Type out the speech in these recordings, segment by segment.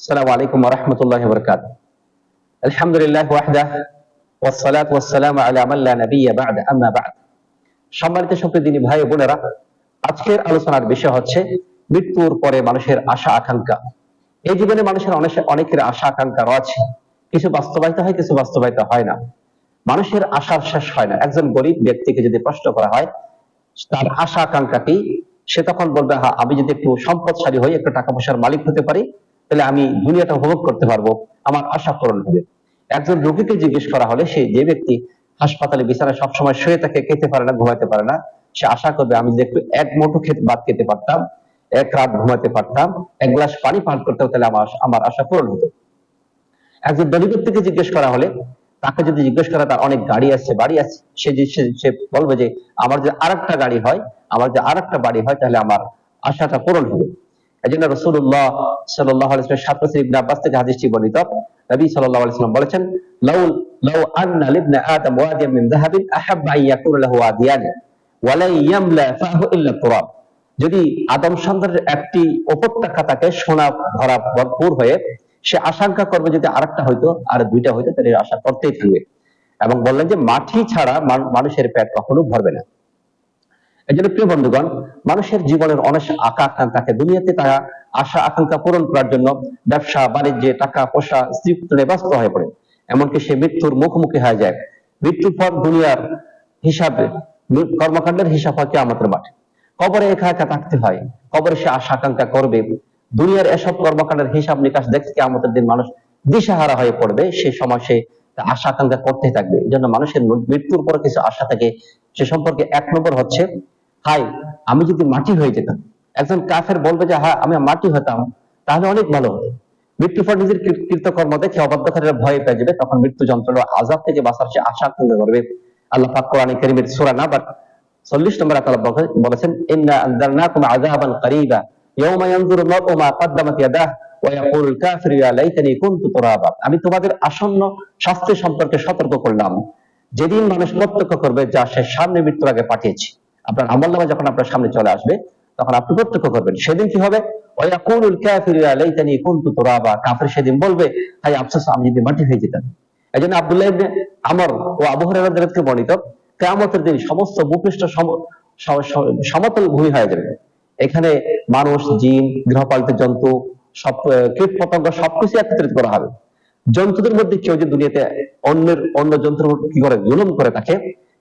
আসসালামু আলাইকুম ওয়া রাহমাতুল্লাহি ওয়া বারাকাতুহু। আলহামদুলিল্লাহ ওয়াহদাহ ওয়াস সালাতু ওয়াস সালামু আলা মান লা নাবিয়্যা বা'দা, আম্মা বা'দ। সম্মানিত সুপ্রিয় ভাই ও বোনেরা, আজকের আলোচনার বিষয় হচ্ছে মৃত্যুর পরে মানুষের আশা আকাঙ্ক্ষা। এই জীবনে মানুষের অনেকের আশা আকাঙ্ক্ষা রয়েছে, কিছু বাস্তবায়িত হয়, কিছু বাস্তবায়িত হয় না। মানুষের আশার শেষ হয় না। একজন গরিব ব্যক্তিকে যদি প্রশ্ন করা হয় তার আশা আকাঙ্ক্ষা কি, সে তখন বলবে, হ্যাঁ, আমি যদি একটু সম্পদশালী হই, একটু টাকা পয়সার মালিক হতে পারি, তাহলে আমি দুনিয়াটা উপভোগ করতে পারবো, আমার আশা পূরণ হবে। একজন রোগীকে জিজ্ঞেস করা হলে, সে যে ব্যক্তি হাসপাতালে বিছানায় সবসময় শুয়ে থাকে, খেতে পারে না, ঘুমাতে পারে না, সে আশা করবে আমি যদি একটু এক মুঠো ভাত খেতে পারতাম, এক রাত ঘুমাতে পারতাম, এক গ্লাস পানি পান করতাম, তাহলে আমার আশা পূরণ হতো। একজন ধনী ব্যক্তিকে জিজ্ঞেস করা হলে, তাকে যদি জিজ্ঞেস করা তার অনেক গাড়ি আছে, বাড়ি আছে, সে বলবে যে আমার যে আরেকটা গাড়ি হয়, আমার যে আরেকটা বাড়ি হয়, তাহলে আমার আশাটা পূরণ হবে। এই জন্য রাসূলুল্লাহ সাল্লাল্লাহু আলাইহি ওয়াসাল্লাম সাত বছর ইবনে আব্বাস থেকে হাদিসটি বর্ণিত, নবী সাল্লাল্লাহু আলাইহি ওয়াসাল্লাম বলেছেন, লাউ আন্না লিবনি আদম ওয়াদিয়ান মিন যাহাবিন আহাব্বা আন ইয়াকুনা লাহু ওয়াদিয়ান ওয়া লা ইয়ামলা ফাহু ইল্লা তুরাব। যদি আদম সন্তানের একটি উপত্যকা থাকে সোনা ভরা ভরপুর হয়ে, সে আশঙ্কা করবে যদি আরেকটা হইতো, আর দুইটা হইতো, তাহলে আশা করতেই থাকবে। এবং বললেন যে মাটি ছাড়া মানুষের পেট কখনো ভরবে না। এই জন্য প্রিয় বন্ধুগণ, মানুষের জীবনের অনেক আকাঙ্ক্ষা থাকে। দুনিয়াতে তারা আশা আকাঙ্ক্ষা পূরণ করার জন্য ব্যবসা বাণিজ্যে, টাকা পয়সা, স্ত্রী পুত্রে ব্যস্ত হয়ে পড়ে। এমনকি সে মৃত্যুর মুখোমুখি হয়ে যায়। মৃত্যুর পর দুনিয়ার হিসাবে, কর্মকাণ্ডের হিসাব হয় কিয়ামতের মাঠে। কবরে একা একা থাকতে হয়, কবরে সে আশা আকাঙ্ক্ষা করবে। দুনিয়ার এসব কর্মকাণ্ডের হিসাব নিকাশ দেখতে কিয়ামতের দিন মানুষ দিশাহারা হয়ে পড়বে। সেই সময় সে আশা আকাঙ্ক্ষা করতে থাকবে। এই জন্য মানুষের মৃত্যুর পর কিছু আশা থাকে। সে সম্পর্কে এক নম্বর হচ্ছে, হাই, আমি যদি মাটি হয়ে যেতাম। একজন কাফের বলবে যে হ্যাঁ, আমি মাটি হতাম, তাহলে অনেক ভালো হতো। মৃত্যুর পর নিজের কৃতকর্ম দেখে অবাধ্যকারীরা ভয় পেয়ে যাবে, তখন মৃত্যু যন্ত্রণা আযাব থেকে বাঁচার সে আশা আকাঙ্ক্ষা করবে। আল্লাহ পাক কোরআনে কারীমের সূরা নাবার 40 নম্বর আয়াতে বলেছেন, ইন্না আনজালনাকুম আযাবান করিবা ইয়াওমা ইয়ানজুরু মার'উ মা কদ্দামাত ইয়াদাহু ওয়া ইয়াকুলুল কাফিরু ইয়া লাইতানি কুনতু তুরাবা। আমি তোমাদের আসন্ন শাস্তি সম্পর্কে সতর্ক করলাম, যেদিন মানুষ প্রত্যক্ষ করবে যা সে সামনে মৃত্যুর আগে পাঠিয়েছে। আপনার আমলনামা যখন আপনার সামনে চলে আসবে, তখন আপনি প্রত্যক্ষ করবেন। সেদিন কি হবে? ওয়া ইয়াকুলুল কাফিরু ইয়া লাইতানি কুনতু তুরাবা। কাফির সেদিন বলবে, হায় আফসোস, আমি যদি মাটি হয়ে যেতাম। এজন্য আব্দুল্লাহ ইবনে আমর ও আবু হুরায়রা রাদিয়াল্লাহু আনহু বর্ণিত, কিয়ামতের দিন সমস্ত ভূপৃষ্ঠ সমতল ভূমি হয়ে যাবে। এখানে মানুষ, জিন, গৃহপালিত জন্তু, সব কীট পতঙ্গ সবকিছু একত্রিত করা হবে। জন্তুদের মধ্যে কেউ যদি দুনিয়াতে অন্য জন্তুর কি করে জুলুম করে থাকে,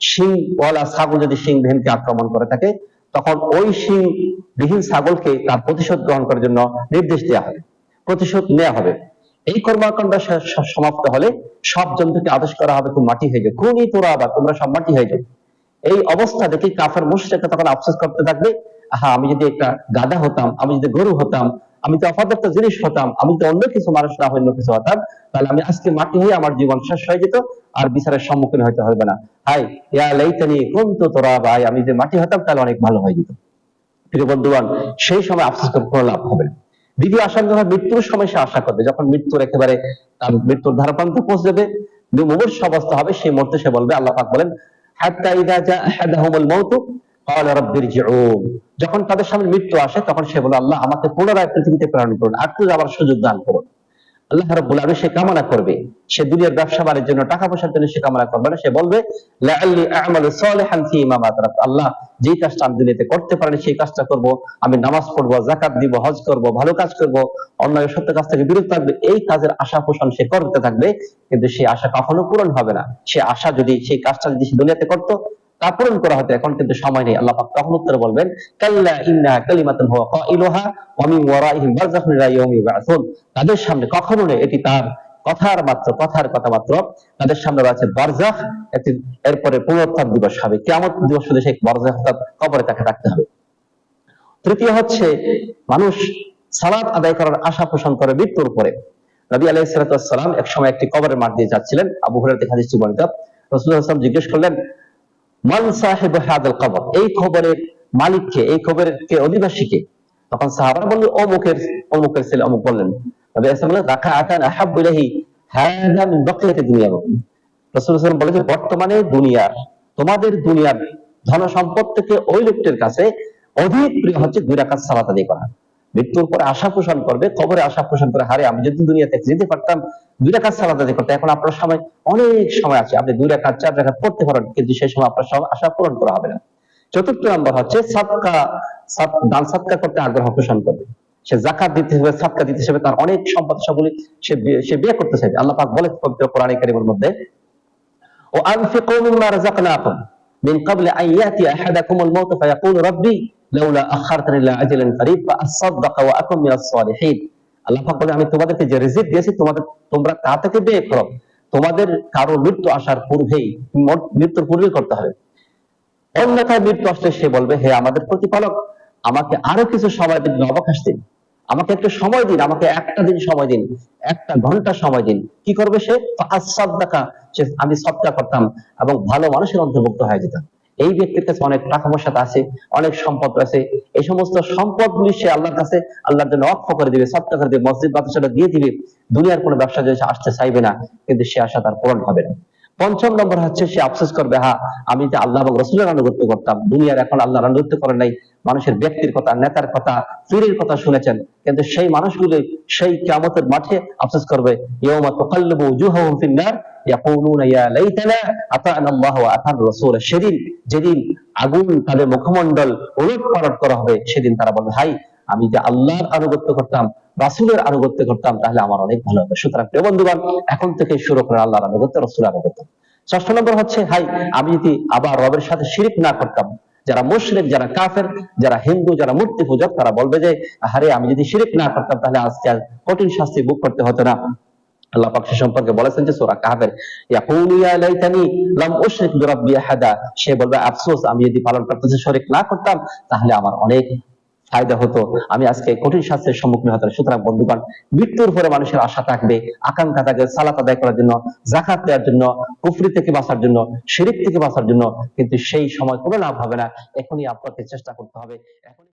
শিংওয়ালা ছাগল যদি শিংবিহীনকে আক্রমণ করে থাকে, তখন ওই শিংবিহীন ছাগলকে তার প্রতিশোধ গ্রহণ করার জন্য নির্দেশ দেওয়া হবে, প্রতিশোধ নেওয়া হবে। এই কর্মকাণ্ড সমাপ্ত হলে সব জন্তুকে আদেশ করা হবে, তুমি মাটি হয়ে যাও, খুনি তোরা, আবার তোমরা সব মাটি হয়ে যাও। এই অবস্থা দেখে কাফের মুশরিকরা তখন আফসোস করতে থাকবে, আহা, আমি যদি একটা গাধা হতাম, আমি যদি গরু হতাম, আমি তো অপদার্থ জিনিস হতাম, আমি তো অন্য কিছু মানুষ না অন্য কিছু হতাম, তাহলে আমি আজকে মাটি হয়ে আমার জীবন শেষ হয়ে যেত, আর বিচারের সম্মুখীন হইতে হবে না। হাই ইয়া লাইতানি কুনতু তুরাবা, আমি যদি মাটি হতাম তাহলে অনেক ভালো হয়ে যেত। প্রিয় বন্ধুগণ, সেই সময় আফসোস করে কোনো লাভ হবে না। দ্বিতীয় আশঙ্কা হয় মৃত্যুর সময় সে আশা করবে, যখন মৃত্যুর একেবারে তার মৃত্যুর ধারাপ্রান্তে পৌঁছে যাবে, মুমূর্ষু অবস্থা হবে, সেই মুহূর্তে সে বলবে, আল্লাহ পাক বলেন, হাত্তা ইযা জা আহাদাহুমুল মাউতু ক্বালা রাব্বিরজিউন। যখন তাদের সামনে মৃত্যু আসে, তখন সে বলে, আল্লাহ, আমাকে পুনরায় পৃথিবীতে প্রেরণ করুন, একটু যাওয়ার সুযোগ দান করুন। আল্লাহ রাব্বুল আলামিন সে কামনা করবে, সে দুনিয়ার ব্যবসা বাণিজ্যের জন্য, টাকা পয়সার জন্য সে কামনা করবে না। সে বলবে, লাআল্লি আ'মালু সালিহান ফীমা মা তারাকতু। আল্লাহ, যেই কাজটা আমি দুনিয়াতে করতে পারিনি সেই কাজটা করব, আমি নামাজ পড়বো, যাকাত দিব, হজ করব, ভালো কাজ করব, অন্যায় সত্য কাজ থেকে বিরত থাকবে। এই কাজের আশা পোষণ সে করতে থাকবে, কিন্তু সেই আশা কখনো পূরণ হবে না। সে আশা যদি, সেই কাজটা যদি সে দুনিয়াতে করতো, তা পূরণ করা হতো, এখন কিন্তু সময় নেই। আল্লাহ পাক তখন উত্তরে বলবেন, কাল্লা ইন্নাহা কালিমাতুন হুয়া কাইলুহা ওয়া মিন ওয়ারাইহিম বারযাখুন ইলা ইয়াউমি ইউবআসুন। তাদের সামনে কখনো নেই, এটি তার কথার কথা মাত্র, তাদের সামনে রয়েছে বারযাখ, এরপরে পুনরুত্থান দিবস হবে, কিয়ামত দিবস শুধু সেই বারযাখ, অর্থাৎ কবরে তাকে রাখতে হবে। তৃতীয় হচ্ছে, মানুষ সালাত আদায় করার আশা পোষণ করে মৃত্যুর পরে। নবী আলাইহিস সালাতু ওয়াস সালাম এক সময় একটি কবরের মাঠ দিয়ে যাচ্ছিলেন, আবু হুরায়রা থেকে হাদিসটি বর্ণিত। রাসূলুল্লাহ সাল্লাল্লাহু আলাইহি ওয়াসাল্লাম জিজ্ঞেস করলেন, মান সাহিবু হাদাল কবর, এই কবরের মালিককে, এই কবরের কে অধিবাসী কে? তখন সাহাবারা বললেন, অমুকের ছেলে অমুক। বললেন, নবী সাল্লাল্লাহু আলাইহি ওয়াসাল্লাম বললেন, রাকাআতান আহাব্বু ইলাইহি হাযা মিন বাকিয়াতি দুনিয়া। রাসূলুল্লাহ সাল্লাল্লাহু আলাইহি ওয়াসাল্লাম বলেন, বর্তমানে তোমাদের দুনিয়ার ধন সম্পদ থেকে ওই লোকটির কাছে অধিক প্রিয় হচ্ছে 2 রাকাত সালাত আদায় করা। মৃত্যুর পরে আশা পোষণ করবে, কবরে আশা পোষণ করে, হারে আমি যদি দুনিয়া থেকে যেতে পারতাম 2 রাকাত সালাত আদায় করতে। এখন আপনার সময় অনেক সময় আছে, আপনি 2 রাকাত 4 রাকাত পড়তে পারেন, কিন্তু সেই সময় আপনার সব আশা পূরণ করা হবে না। চতুর্থ নম্বর হচ্ছে সাদকা, দান সাদকা করতে আগ্রহ পোষণ করবে। সে যাকাত দিতে হবে, সাদকা দিতে হবে, তার অনেক সম্পদ সবগুলি সে বিয়ে করতে চাইবে। আল্লাহ পাক বলে পবিত্র কোরআন কারীমের মধ্যে, ও আনফিকু মিম্মা রাযাকনাকুম মিন ক্বাবলি আন ইয়াতিয়া আহাদাকুমুল মাউত ফায়াকুলু রাব্বি লাউলা আখারতানি ইলা আজালিন করিব ফাআসাদদাকা ওয়া আকুম মিনাস সালিহিন। আল্লাহ পাক বলে, আমি তোমাদেরকে যে রিজিক দিয়েছি তোমরা তা থেকে ব্যয় করো, তোমাদের কারো মৃত্যু আসার পূর্বেই, মৃত্যুর পূর্বেই করতে হবে। অন্যথায় মৃত্যু আসলে সে বলবে, হে আমাদের প্রতিপালক, আমাকে আরো কিছু সময় দিন, অবকাশ দিন, আমাকে একটু সময় দিন, আমাকে একটা দিন সময় দিন, 1 ঘন্টা সময় দিন। কি করবে সে? ফাআসাদদাকা, আমি সদকা করতাম এবং ভালো মানুষের অন্তর্ভুক্ত হয়ে যেতাম। এই ব্যক্তির কাছে অনেক টাকা পয়সা আছে, অনেক সম্পদ আছে, এই সমস্ত সম্পদগুলি সে আল্লাহর কাছে, আল্লাহর জন্য ওয়াকফ করে দিবে, সদকা করে দিবে, মসজিদ মাদ্রাসাটা দিয়ে দিবে, দুনিয়ার কোনো ব্যবসা যদি আসতে চাইবে না, কিন্তু সে আশা তার পূরণ হবে না। পঞ্চম নম্বর হচ্ছে সে আফসোস করবে, হ্যাঁ আমি যে আল্লাহ এবং রাসূলের আনুগত্য করতাম, দুনিয়ার এখন আল্লাহর আনুগত্য করে নাই, মানুষের ব্যক্তির কথা, নেতার কথা, পীরের কথা শুনেছেন, কিন্তু সেই মানুষগুলি সেই কিয়ামতের মাঠে আফসোস করবে, ইয়াউমা তুকাল্লিবু উজুহাহুম ফিন-নার ইয়াকুলুনা ইয়া লাইতানা আতা'না আল্লাহ ওয়া আতা'না রাসূল। সেদিন যেদিন আগুন তাদের মুখমণ্ডল ওলটপালট করা হবে, সেদিন তারা বলবে, হাই আমি যে আল্লাহর আনুগত্য করতাম, রাসূলের আনুগত্য করতাম, তাহলে আমার অনেক ভালো হবে। সুতরাং প্রিয় বন্ধুগণ, এখন থেকে শুরু করেন আল্লাহর আনুগত্য, রাসূলের আনুগত্য। ষষ্ঠ নম্বর হচ্ছে, হাই আমি যদি আবার রবের সাথে শিরক না করতাম। যারা মুশরিক, যারা কাফের, যারা হিন্দু, যারা মূর্তি পূজক, তারা বলবে যে, আরে আমি যদি শিরক না করতাম তাহলে আজকে কঠিন শাস্তি ভোগ করতে হতো না। আল্লাহ পাক সে সম্পর্কে বলেছেন যে সূরা কাহফের, ইয়াকুলু ইয়া লাইতানি লাম উশরিক বিরাব্বি আহাদা, সে বলবে আফসোস আমি যদি পালন করতে শরীক না করতাম তাহলে আমার অনেক ফায়দা হতো, আমি আজকে কঠিন শাস্তির সম্মুখীন হতাম। সুতরাং বন্ধুগণ, মৃত্যুর পরে মানুষের আশা থাকবে, আকাঙ্ক্ষা থাকবে সালাত আদায় করার জন্য, যাকাত দেওয়ার জন্য, কুফরি থেকে বাঁচার জন্য, শিরক থেকে বাঁচার জন্য, কিন্তু সেই সময় কোনো লাভ হবে না। এখনই আপনাকে চেষ্টা করতে হবে।